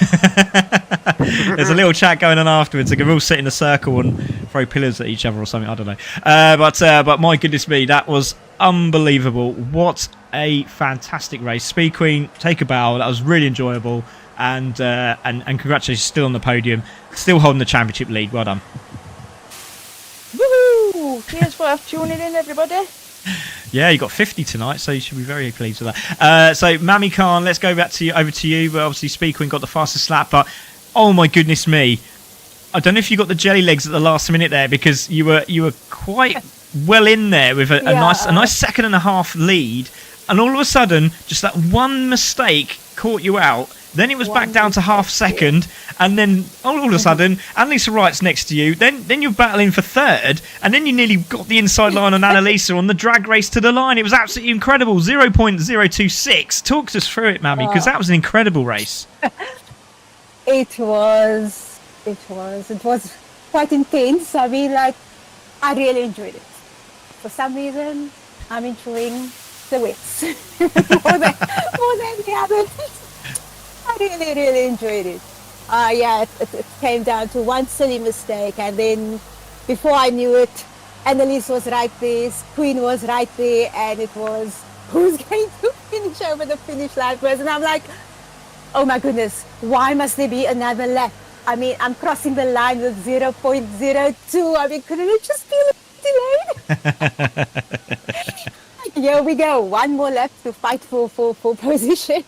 There's a little chat going on afterwards. They can all sit in a circle and throw pillars at each other or something. I don't know. But my goodness me, that was unbelievable. What a fantastic race. Speed Queen, take a bow. That was really enjoyable. And congratulations, still on the podium, still holding the championship lead. Well done. Woohoo! Cheers for tuning in, everybody. Yeah, you got 50 tonight, so you should be very pleased with that. So, Mami Khan, let's go back to you, over to you. But obviously, Speed Queen got the fastest lap, but oh my goodness me, I don't know if you got the jelly legs at the last minute there, because you were quite well in there with a nice second and a half lead, and all of a sudden, just that one mistake caught you out. Then it was back down to half second, and then all of a sudden, Annalisa Wright's next to you. Then you're battling for third, and then you nearly got the inside line on Annalisa on the drag race to the line. It was absolutely incredible. 0.026. Talk us through it, Mammy, because that was an incredible race. It was quite intense. I mean, like, I really enjoyed it. For some reason, I'm enjoying the wins more than the others. I really enjoyed it. It came down to one silly mistake, and then before I knew it, Annalise was right there, Queen was right there, and it was who's going to finish over the finish line first. And I'm like, oh my goodness, why must there be another lap? I mean, I'm crossing the line with 0.02. I mean, couldn't it just be a little delayed? Here we go, one more lap to fight for position.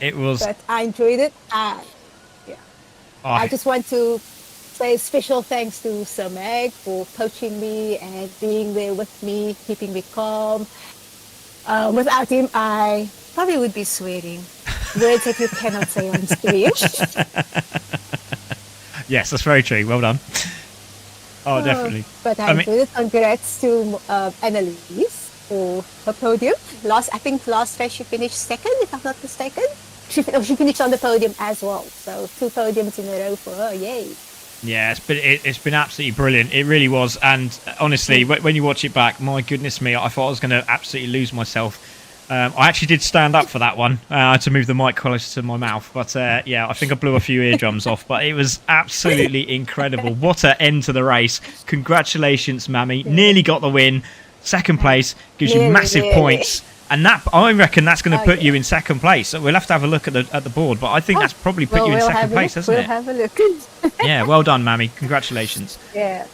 It was. But I enjoyed it. I just want to say special thanks to Sir Meg for coaching me and being there with me, keeping me calm. Without him, I probably would be swearing words that you cannot say on stage. Yes, that's very true. Well done. Oh, definitely. But I enjoyed it. Congrats to Annalise for her podium. I think last race she finished second, if I'm not mistaken. She finished on the podium as well. So 2 podiums in a row for her. Yay. Yeah, it's been absolutely brilliant. It really was. And honestly, when you watch it back, my goodness me, I thought I was going to absolutely lose myself. I actually did stand up for that one. I had to move the mic closer to my mouth. But yeah, I think I blew a few eardrums off. But it was absolutely incredible. What an end to the race. Congratulations, Mammy. Nearly got the win. Second place gives you massive points. And that, I reckon that's going to put you in second place. So we'll have to have a look at the board. But I think that's probably put you in second place, hasn't it? We'll have a look. Yeah, well done, Mammy. Congratulations. Yeah.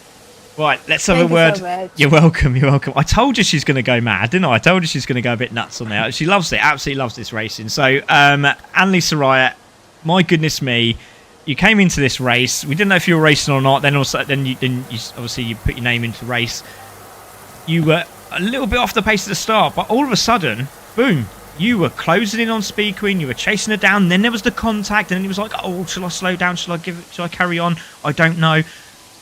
Right, let's have a word. You're welcome. You're welcome. I told you she's going to go mad, didn't I? I told you she's going to go a bit nuts on there. She loves it. Absolutely loves this racing. So, Annalise Soraya, my goodness me, you came into this race. We didn't know if you were racing or not. Then you obviously you put your name into the race. You were a little bit off the pace at the start, but all of a sudden, boom, you were closing in on Speed Queen. You were chasing her down. Then there was the contact, and then it was like, oh, shall I slow down? Shall I carry on? I don't know.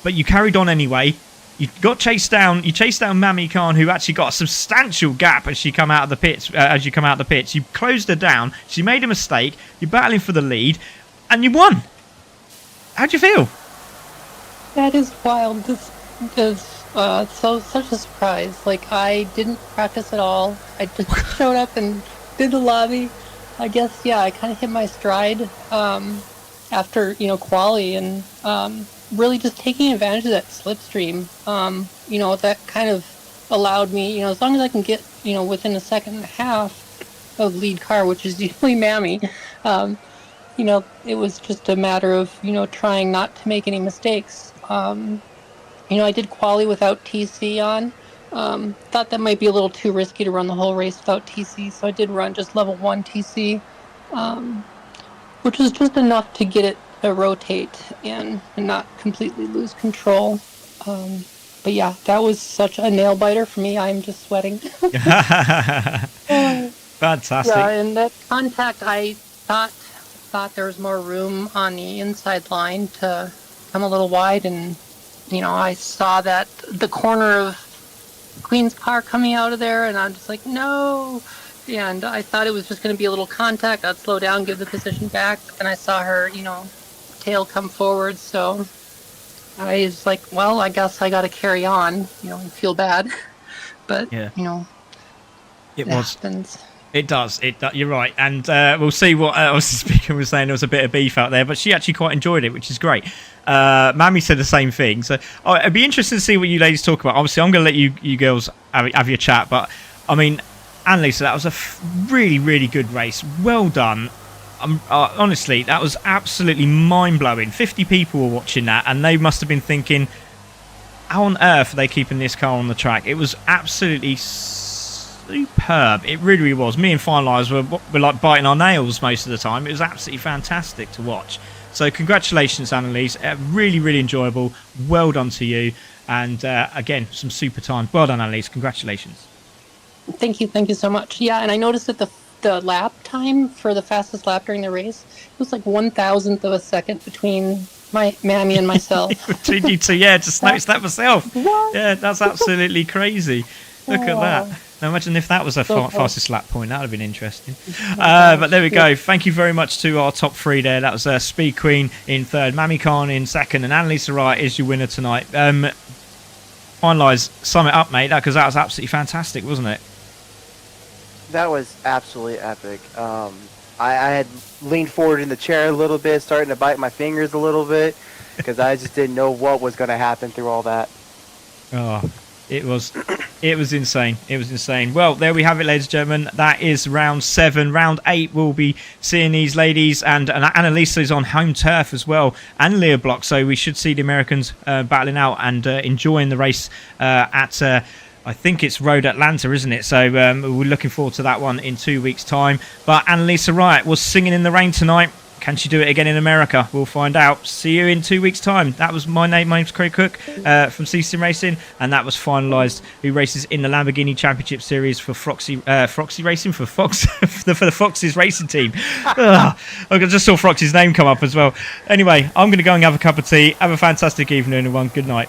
But you carried on anyway. You got chased down. You chased down Mami Khan, who actually got a substantial gap as you come out of the pits. You closed her down. She made a mistake. You're battling for the lead, and you won. How'd you feel? That is wild. This is such a surprise. Like, I didn't practice at all. I just showed up and did the lobby. I guess, yeah, I kind of hit my stride after, quali, and really just taking advantage of that slipstream. That kind of allowed me, as long as I can get, within a second and a half of lead car, which is usually Mammy, it was just a matter of, trying not to make any mistakes. I did quali without TC on. Thought that might be a little too risky to run the whole race without TC, so I did run just level 1 TC, which was just enough to get it to rotate and not completely lose control. But yeah, that was such a nail biter for me. I'm just sweating. Fantastic. Yeah, and that contact, I thought there was more room on the inside line to come a little wide, and I saw that the corner of Queen's car coming out of there, and I'm just like, no. and I thought it was just going to be a little contact. I'd slow down, give the position back, and I saw her, tail come forward. So I was like, well, I guess I got to carry on, and feel bad. But Yeah. It was. Happens. It does. You're right. And we'll see what else the speaker was saying. There was a bit of beef out there, but she actually quite enjoyed it, which is great. Mammy said the same thing. So it'd be interesting to see what you ladies talk about. Obviously, I'm going to let you girls have your chat. But, I mean, Annalisa, that was a really, really good race. Well done. Honestly, that was absolutely mind-blowing. 50 people were watching that, and they must have been thinking, how on earth are they keeping this car on the track? It was absolutely superb. It really, really was. Me and Finalise were like biting our nails most of the time. It was absolutely fantastic to watch. So congratulations, Annalise. Really, really enjoyable. Well done to you. And again, some super time. Well done, Annalise. Congratulations. Thank you so much. Yeah, and I noticed that the lap time for the fastest lap during the race, it was like 1,000th of a second between my Mammy and myself. Between you two, yeah, just noticed that myself. What? Yeah, that's absolutely crazy. Look at that. Now imagine if that was a fastest lap point. That would have been interesting. But there we go. Thank you very much to our top three there. That was Speed Queen in third, Mammy Khan in second, and Annalisa Wright is your winner tonight. Finalise, sum it up, mate, because that was absolutely fantastic, wasn't it? That was absolutely epic. I had leaned forward in the chair a little bit, starting to bite my fingers a little bit, because I just didn't know what was going to happen through all that. Oh, it was insane. It was insane. Well, there we have it, ladies and gentlemen. That is round 7. Round 8, we'll be seeing these ladies, and Annalisa is on home turf as well, and Leah Block. So we should see the Americans battling out and enjoying the race at. I think it's Road Atlanta, isn't it? So we're looking forward to that one in 2 weeks' time. But Annalisa Wright was singing in the rain tonight. Can she do it again in America? We'll find out. See you in 2 weeks' time. That was my name. My name's Craig Cook from CC Sim Racing, and that was Finalised, who races in the Lamborghini Championship Series for Foxy Racing for Fox for the Foxes Racing Team. I just saw Foxy's name come up as well. Anyway, I'm going to go and have a cup of tea. Have a fantastic evening, everyone. Good night.